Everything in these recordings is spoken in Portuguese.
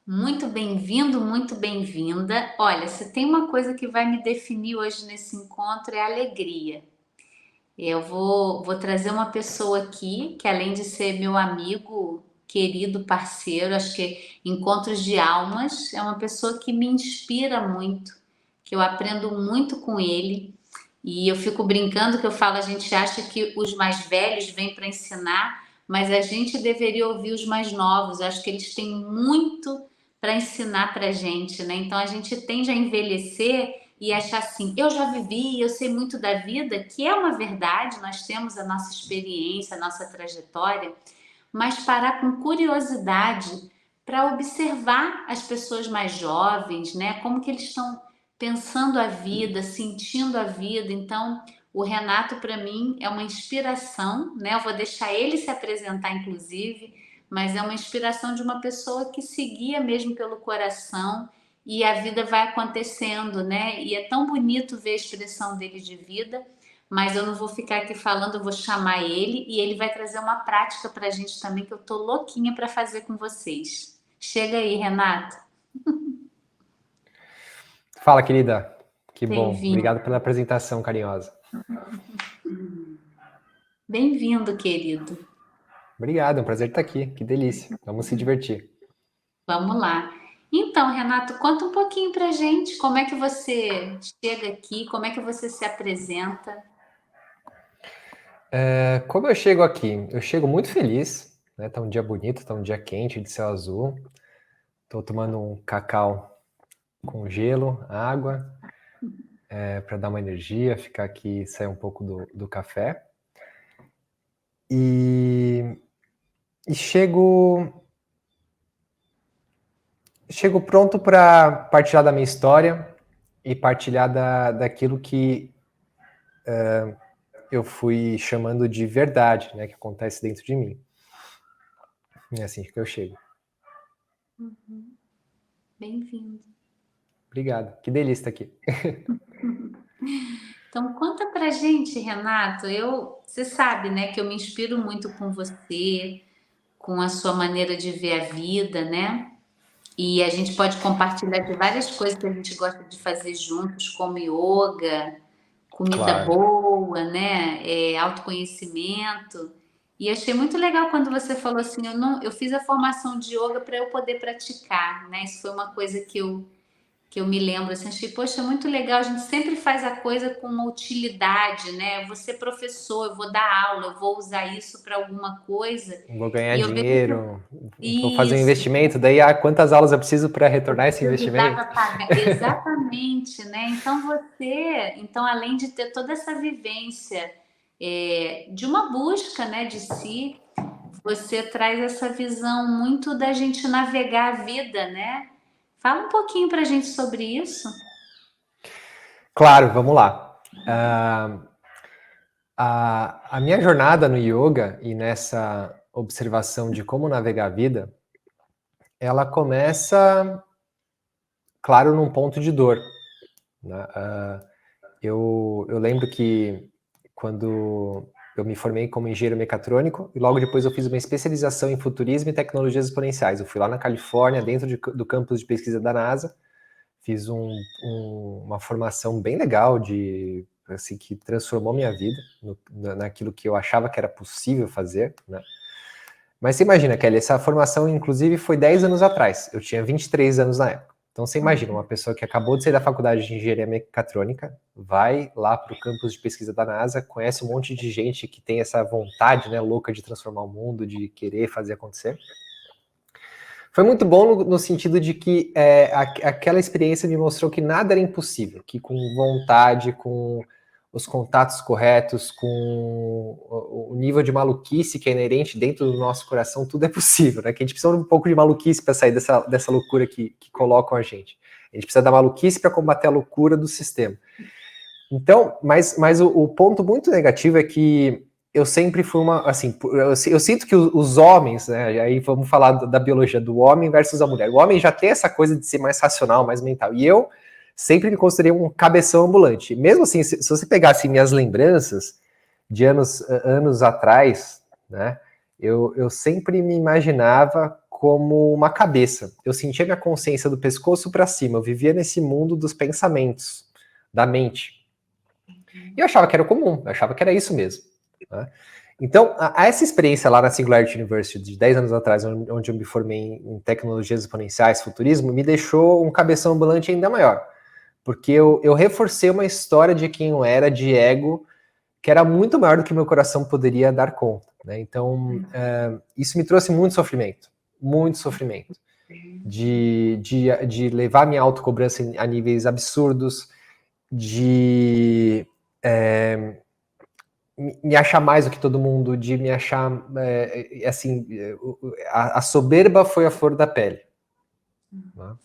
Muito bem-vindo, muito bem-vinda. Olha, se tem uma coisa que vai me definir hoje nesse encontro é a alegria. Eu vou trazer uma pessoa aqui que, além de ser meu amigo, querido parceiro, acho que encontros de almas, é uma pessoa que me inspira muito, que eu aprendo muito com ele. E eu fico brincando que eu falo, a gente acha que os mais velhos vêm para ensinar, mas a gente deveria ouvir os mais novos. Eu acho que eles têm muito para ensinar para a gente, né? Então a gente tende a envelhecer e achar assim, eu já vivi, eu sei muito da vida, que é uma verdade, nós temos a nossa experiência, a nossa trajetória, mas parar com curiosidade para observar as pessoas mais jovens, né? Como que eles estão pensando a vida, sentindo a vida. Então, o Renato para mim é uma inspiração, né? Eu vou deixar ele se apresentar inclusive, mas é uma inspiração de uma pessoa que seguia mesmo pelo coração e a vida vai acontecendo, né? E é tão bonito ver a expressão dele de vida, mas eu não vou ficar aqui falando, eu vou chamar ele e ele vai trazer uma prática para a gente também que eu tô louquinha para fazer com vocês. Chega aí, Renato. Fala, querida. Que bom. Bem-vindo. Obrigado pela apresentação carinhosa. Bem-vindo, querido. Obrigado, é um prazer estar aqui. Que delícia. Vamos se divertir. Vamos lá. Então, Renato, conta um pouquinho pra gente como é que você chega aqui, como é que você se apresenta. Como eu chego aqui? Eu chego muito feliz, né? Tá um dia bonito, tá um dia quente, de céu azul. Tô tomando um cacau com gelo, água, para dar uma energia, ficar aqui, sair um pouco do café. E chego pronto para partilhar da minha história e partilhar daquilo que eu fui chamando de verdade, né, que acontece dentro de mim. É assim que eu chego. Bem-vindo. Obrigado. Que delícia estar aqui. Então, conta pra gente, Renato. Você sabe, né, que eu me inspiro muito com você, com a sua maneira de ver a vida, né? E a gente pode compartilhar de várias coisas que a gente gosta de fazer juntos, como yoga, comida Claro. boa, né? Autoconhecimento. E achei muito legal quando você falou assim, eu fiz a formação de yoga para eu poder praticar, né? Isso foi uma coisa que eu me lembro assim, achei, poxa, muito legal, a gente sempre faz a coisa com uma utilidade, né? Eu vou ser professor, eu vou dar aula, eu vou usar isso para alguma coisa. Vou ganhar E eu vejo dinheiro, vou fazer um isso, investimento, daí quantas aulas eu preciso para retornar esse precisava investimento? pagar. Exatamente, né? Então, além de ter toda essa vivência de uma busca, né, de si, você traz essa visão muito da gente navegar a vida, né? Fala um pouquinho pra gente sobre isso. Claro, vamos lá. A minha jornada no yoga e nessa observação de como navegar a vida, ela começa, claro, num ponto de dor, né? Eu lembro que quando eu me formei como engenheiro mecatrônico e logo depois eu fiz uma especialização em futurismo e tecnologias exponenciais. Eu fui lá na Califórnia, dentro do campus de pesquisa da NASA, fiz uma formação bem legal assim, que transformou minha vida naquilo que eu achava que era possível fazer, né? Mas você imagina, Kelly, essa formação inclusive foi 10 anos atrás, eu tinha 23 anos na época. Então você imagina, uma pessoa que acabou de sair da faculdade de engenharia mecatrônica, vai lá para o campus de pesquisa da NASA, conhece um monte de gente que tem essa vontade, né, louca de transformar o mundo, de querer fazer acontecer. Foi muito bom no sentido de que aquela experiência me mostrou que nada era impossível, que com vontade, com os contatos corretos, com o nível de maluquice que é inerente dentro do nosso coração, tudo é possível, né? Que a gente precisa de um pouco de maluquice para sair dessa loucura que colocam a gente. A gente precisa da maluquice para combater a loucura do sistema. Então, mas o ponto muito negativo é que eu sempre fui assim, eu sinto que os homens, né, aí vamos falar da biologia, do homem versus a mulher. O homem já tem essa coisa de ser mais racional, mais mental, e eu sempre me considerei um cabeção ambulante. Mesmo assim, se você pegasse minhas lembranças de anos atrás, né, eu sempre me imaginava como uma cabeça. Eu sentia minha consciência do pescoço para cima. Eu vivia nesse mundo dos pensamentos, da mente. E eu achava que era o comum, eu achava que era isso mesmo. Né? Então, essa experiência lá na Singularity University, de 10 anos atrás, onde eu me formei em tecnologias exponenciais, futurismo, me deixou um cabeção ambulante ainda maior. Porque eu reforcei uma história de quem eu era, de ego, que era muito maior do que meu coração poderia dar conta. Né? Então, isso me trouxe muito sofrimento. Muito sofrimento. De levar minha autocobrança a níveis absurdos, de me achar mais do que todo mundo, de me achar, assim, a soberba foi a flor da pele. Né?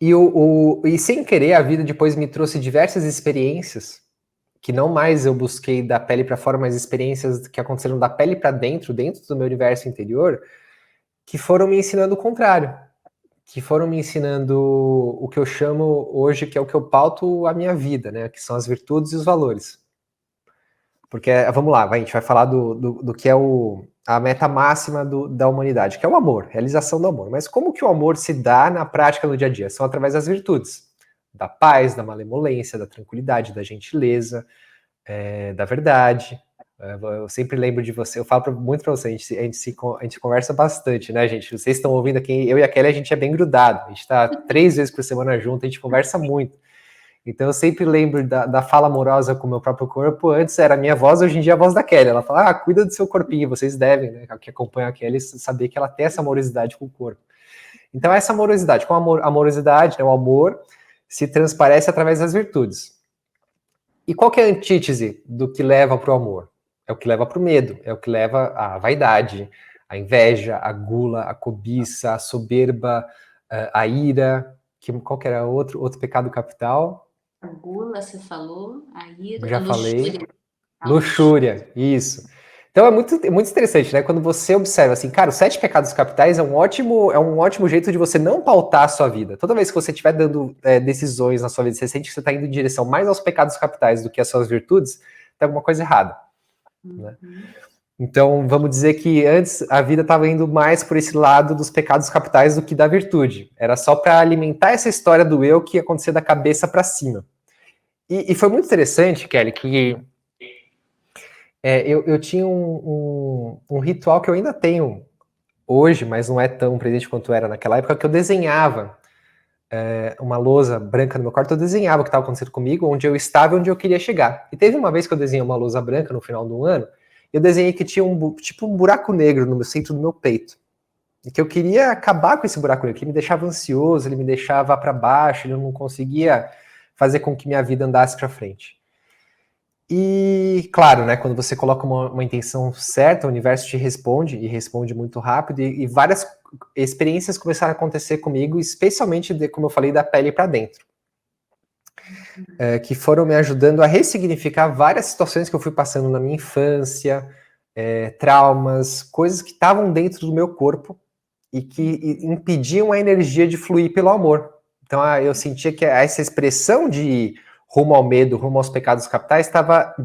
E sem querer, a vida depois me trouxe diversas experiências, que não mais eu busquei da pele para fora, mas experiências que aconteceram da pele para dentro, dentro do meu universo interior, que foram me ensinando o contrário, que foram me ensinando o que eu chamo hoje, que é o que eu pauto a minha vida, né? Que são as virtudes e os valores. Porque, vamos lá, a gente vai falar do que é a meta máxima da humanidade, que é o amor, realização do amor. Mas como que o amor se dá na prática no dia a dia? São através das virtudes. Da paz, da malemolência, da tranquilidade, da gentileza, da verdade. Eu sempre lembro de você, eu falo muito pra você, a gente conversa bastante, né, gente? Vocês estão ouvindo aqui, eu e a Kelly, a gente é bem grudado. A gente tá 3 vezes por semana junto, a gente conversa muito. Então eu sempre lembro da fala amorosa com o meu próprio corpo. Antes era a minha voz, hoje em dia é a voz da Kelly. Ela fala, cuida do seu corpinho, vocês devem, né? Que acompanha a Kelly, saber que ela tem essa amorosidade com o corpo. Então essa amorosidade, com a amorosidade, né, o amor, se transparece através das virtudes. E qual que é a antítese do que leva para o amor? É o que leva para o medo, é o que leva à vaidade, à inveja, à gula, à cobiça, à soberba, à ira. Qual que era outro pecado capital? A gula, você falou, a ira, Já a luxúria. falei. Luxúria, isso. Então é muito interessante, né? Quando você observa assim, cara, os 7 pecados capitais é um ótimo jeito de você não pautar a sua vida. Toda vez que você estiver dando decisões na sua vida, você sente que você está indo em direção mais aos pecados capitais do que às suas virtudes, tem alguma coisa errada. Né? Então, vamos dizer que antes a vida estava indo mais por esse lado dos pecados capitais do que da virtude. Era só para alimentar essa história do eu que ia acontecer da cabeça para cima. E foi muito interessante, Kelly, que eu tinha um ritual que eu ainda tenho hoje, mas não é tão presente quanto era naquela época, que eu desenhava uma lousa branca no meu quarto, eu desenhava o que estava acontecendo comigo, onde eu estava e onde eu queria chegar. E teve uma vez que eu desenhei uma lousa branca no final do ano, eu desenhei que tinha tipo um buraco negro no centro do meu peito. E que eu queria acabar com esse buraco negro, que me deixava ansioso, ele me deixava para baixo, ele não conseguia fazer com que minha vida andasse para frente. E, claro, né, quando você coloca uma intenção certa, o universo te responde, e responde muito rápido, e várias experiências começaram a acontecer comigo, especialmente, como eu falei, da pele para dentro. Que foram me ajudando a ressignificar várias situações que eu fui passando na minha infância, traumas, coisas que estavam dentro do meu corpo e que impediam a energia de fluir pelo amor. Então, eu sentia que essa expressão de rumo ao medo, rumo aos pecados capitais, estava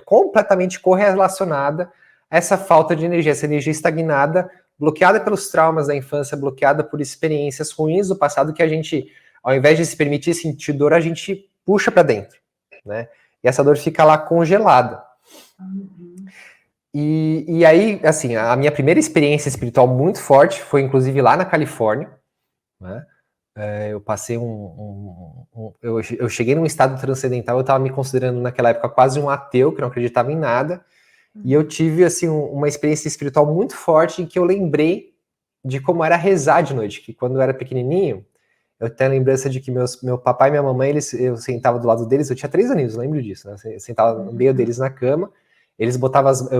completamente correlacionada a essa falta de energia, essa energia estagnada, bloqueada pelos traumas da infância, bloqueada por experiências ruins do passado, que a gente, ao invés de se permitir sentir dor, a gente puxa para dentro, né? E essa dor fica lá congelada. E aí, assim, a minha primeira experiência espiritual muito forte foi, inclusive, lá na Califórnia, né? Eu passei eu cheguei num estado transcendental, eu estava me considerando naquela época quase um ateu, que não acreditava em nada, e eu tive, assim, uma experiência espiritual muito forte em que eu lembrei de como era rezar de noite, que quando eu era pequenininho, eu tenho a lembrança de que meu papai e minha mamãe, eu sentava do lado deles, eu tinha 3 aninhos, eu lembro disso, né? Eu sentava no meio deles na cama, eu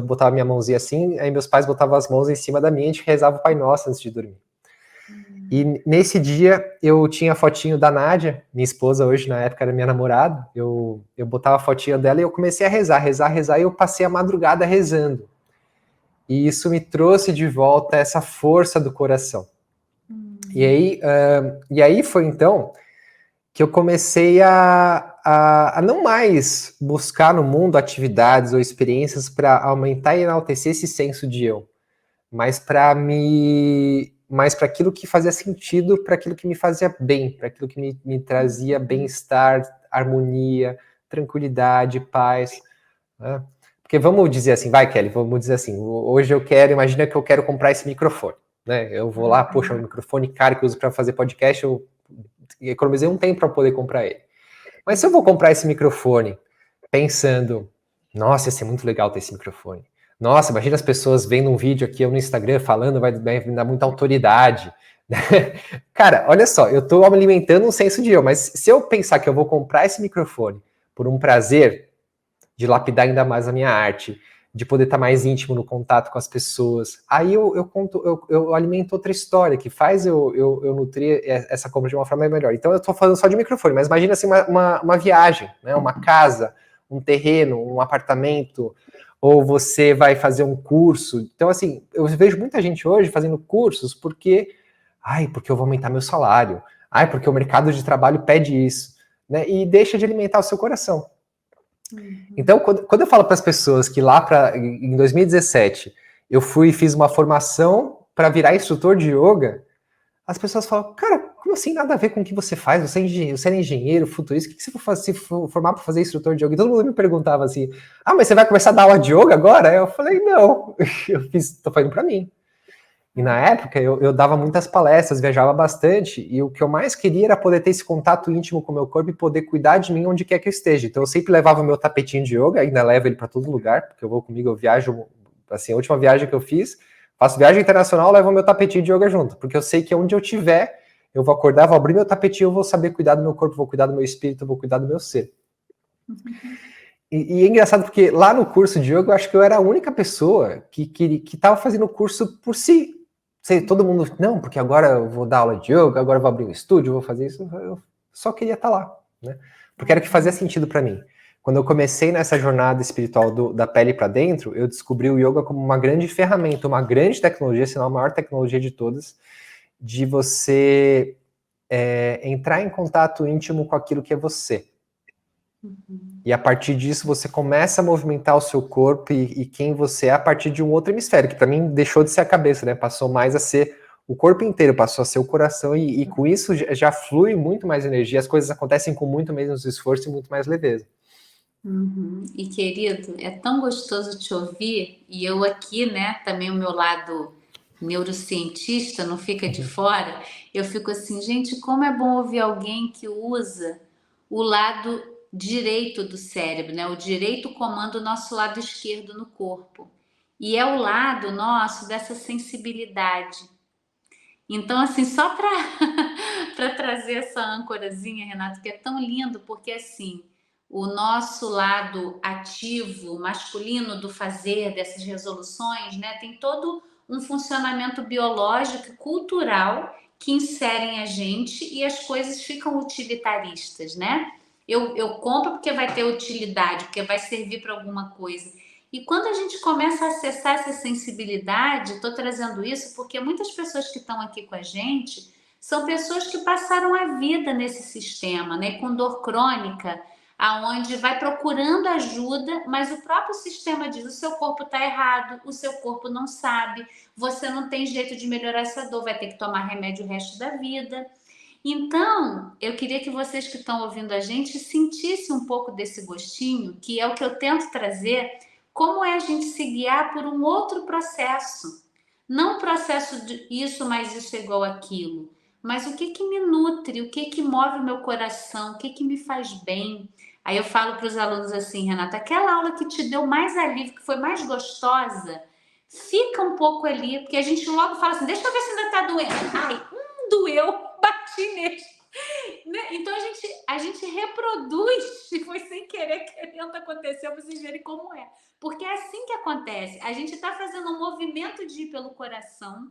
botava minha mãozinha assim, aí meus pais botavam as mãos em cima da minha e a gente rezava o Pai Nosso antes de dormir. E nesse dia eu tinha a fotinho da Nádia, minha esposa hoje, na época era minha namorada, eu botava a fotinha dela e eu comecei a rezar, e eu passei a madrugada rezando. E isso me trouxe de volta essa força do coração. E aí foi então que eu comecei a não mais buscar no mundo atividades ou experiências para aumentar e enaltecer esse senso de eu, mas para aquilo que fazia sentido, para aquilo que me fazia bem, para aquilo que me trazia bem-estar, harmonia, tranquilidade, paz, né? Porque vamos dizer assim, vai, Kelly, vamos dizer assim, hoje imagina que eu quero comprar esse microfone, né? Eu vou lá, poxa, um microfone caro que eu uso para fazer podcast, eu economizei um tempo para poder comprar ele. Mas se eu vou comprar esse microfone pensando, nossa, ia ser muito legal ter esse microfone. Nossa, imagina as pessoas vendo um vídeo aqui no Instagram falando, vai me dar muita autoridade. Cara, olha só, eu estou alimentando um senso de eu, mas se eu pensar que eu vou comprar esse microfone por um prazer de lapidar ainda mais a minha arte, de poder estar mais íntimo no contato com as pessoas, aí eu alimento outra história que faz eu nutrir essa compra de uma forma melhor. Então eu estou falando só de microfone, mas imagina assim uma viagem, né? Uma casa, um terreno, um apartamento, ou você vai fazer um curso. Então, assim, eu vejo muita gente hoje fazendo cursos porque eu vou aumentar meu salário, porque o mercado de trabalho pede isso, né? E deixa de alimentar o seu coração. Então, quando eu falo para as pessoas que em 2017 eu fui e fiz uma formação para virar instrutor de yoga, as pessoas falam, cara, como assim nada a ver com o que você faz? Você é engenheiro, futurista, o que você vai se formar para fazer instrutor de yoga? E todo mundo me perguntava assim, mas você vai começar a dar aula de yoga agora? Eu falei, não, tô fazendo para mim. E na época eu dava muitas palestras, viajava bastante, e o que eu mais queria era poder ter esse contato íntimo com o meu corpo e poder cuidar de mim onde quer que eu esteja. Então eu sempre levava o meu tapetinho de yoga, ainda levo ele para todo lugar, porque eu vou comigo, eu viajo, assim, a última viagem que eu fiz, faço viagem internacional, levo o meu tapetinho de yoga junto, porque eu sei que onde eu estiver, eu vou acordar, vou abrir meu tapetinho, eu vou saber cuidar do meu corpo, vou cuidar do meu espírito, vou cuidar do meu ser. E é engraçado porque lá no curso de yoga, eu acho que eu era a única pessoa que estava fazendo o curso por si. Todo mundo, não, porque agora eu vou dar aula de yoga, agora eu vou abrir um estúdio, vou fazer isso. Eu só queria estar lá, né? Porque era o que fazia sentido para mim. Quando eu comecei nessa jornada espiritual da pele para dentro, eu descobri o yoga como uma grande ferramenta, uma grande tecnologia, se não a maior tecnologia de todas, de você entrar em contato íntimo com aquilo que é você. E a partir disso você começa a movimentar o seu corpo e quem você é a partir de um outro hemisfério, que para mim deixou de ser a cabeça, né? Passou mais a ser o corpo inteiro, passou a ser o coração e com isso já flui muito mais energia, as coisas acontecem com muito menos esforço e muito mais leveza. E querido, é tão gostoso te ouvir, e eu aqui, né, também o meu lado neurocientista não fica de fora, eu fico assim, gente, como é bom ouvir alguém que usa o lado direito do cérebro, né? O direito comanda o nosso lado esquerdo no corpo. E é o lado nosso dessa sensibilidade. Então, assim, só para trazer essa âncorazinha, Renato, que é tão lindo, porque assim, o nosso lado ativo, masculino do fazer, dessas resoluções, né, tem todo um funcionamento biológico e cultural que inserem a gente e as coisas ficam utilitaristas, né? Eu compro porque vai ter utilidade, porque vai servir para alguma coisa. E quando a gente começa a acessar essa sensibilidade, estou trazendo isso porque muitas pessoas que estão aqui com a gente são pessoas que passaram a vida nesse sistema, né, com dor crônica, aonde vai procurando ajuda, mas o próprio sistema diz: o seu corpo está errado, o seu corpo não sabe, você não tem jeito de melhorar essa dor, vai ter que tomar remédio o resto da vida. Então, eu queria que vocês que estão ouvindo a gente sentissem um pouco desse gostinho, que é o que eu tento trazer, como é a gente se guiar por um outro processo. Não o processo de isso, mas isso é igual aquilo. Mas o que me nutre, o que move o meu coração, o que me faz bem. Aí eu falo para os alunos assim, Renata, aquela aula que te deu mais alívio, que foi mais gostosa, fica um pouco ali, porque a gente logo fala assim, deixa eu ver se ainda tá doendo. Ai, doeu, bati mesmo. Né? Então a gente reproduz, se foi sem querer, querendo acontecer, para vocês verem como é. Porque é assim que acontece. A gente está fazendo um movimento de ir pelo coração,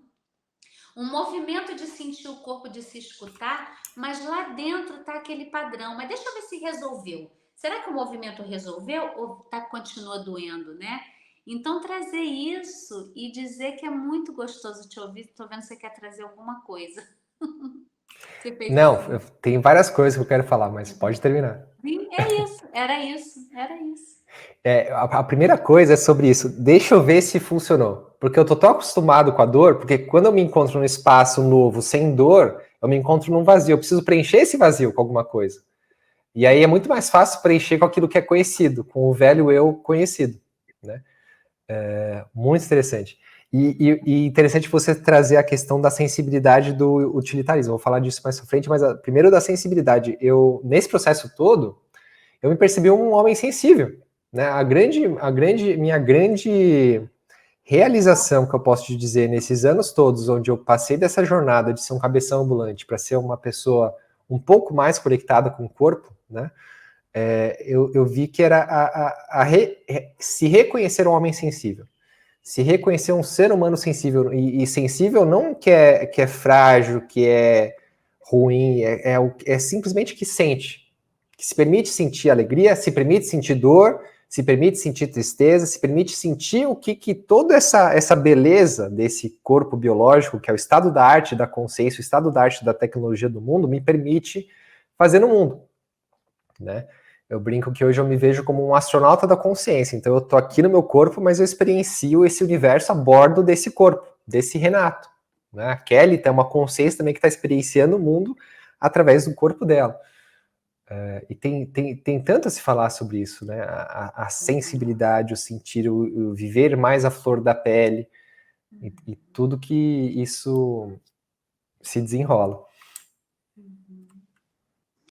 um movimento de sentir o corpo, de se escutar, mas lá dentro está aquele padrão. Mas deixa eu ver se resolveu. Será que o movimento resolveu ou continua doendo, né? Então, trazer isso e dizer que é muito gostoso te ouvir. Estou vendo que você quer trazer alguma coisa. Não, tem várias coisas que eu quero falar, mas pode terminar. Sim, é isso, era isso, era isso. A primeira coisa é sobre isso. Deixa eu ver se funcionou. porque eu tô tão acostumado com a dor, porque quando eu me encontro num espaço novo, sem dor, eu me encontro num vazio, eu preciso preencher esse vazio com alguma coisa. E aí é muito mais fácil preencher com aquilo que é conhecido, com o velho eu conhecido, né? Muito interessante. E interessante você trazer a questão da sensibilidade do utilitarismo. Vou falar disso mais pra frente, mas primeiro da sensibilidade. Nesse processo todo, eu me percebi um homem sensível, né? Minha grande realização que eu posso te dizer nesses anos todos, onde eu passei dessa jornada de ser um cabeção ambulante para ser uma pessoa um pouco mais conectada com o corpo, né? Eu vi que era se reconhecer um homem sensível, se reconhecer um ser humano sensível, e sensível não que é frágil, que é ruim, é simplesmente que sente, que se permite sentir alegria, se permite sentir dor, se permite sentir tristeza, se permite sentir o que toda essa beleza desse corpo biológico, que é o estado da arte da consciência, o estado da arte da tecnologia do mundo, me permite fazer no mundo, né? Eu brinco que hoje eu me vejo como um astronauta da consciência, então eu tô aqui no meu corpo, mas eu experiencio esse universo a bordo desse corpo, desse Renato, né? A Kelly tem uma consciência também que está experienciando o mundo através do corpo dela. E tem tanto a se falar sobre isso, né? A sensibilidade, o sentir, o viver mais a flor da pele, e tudo que isso se desenrola.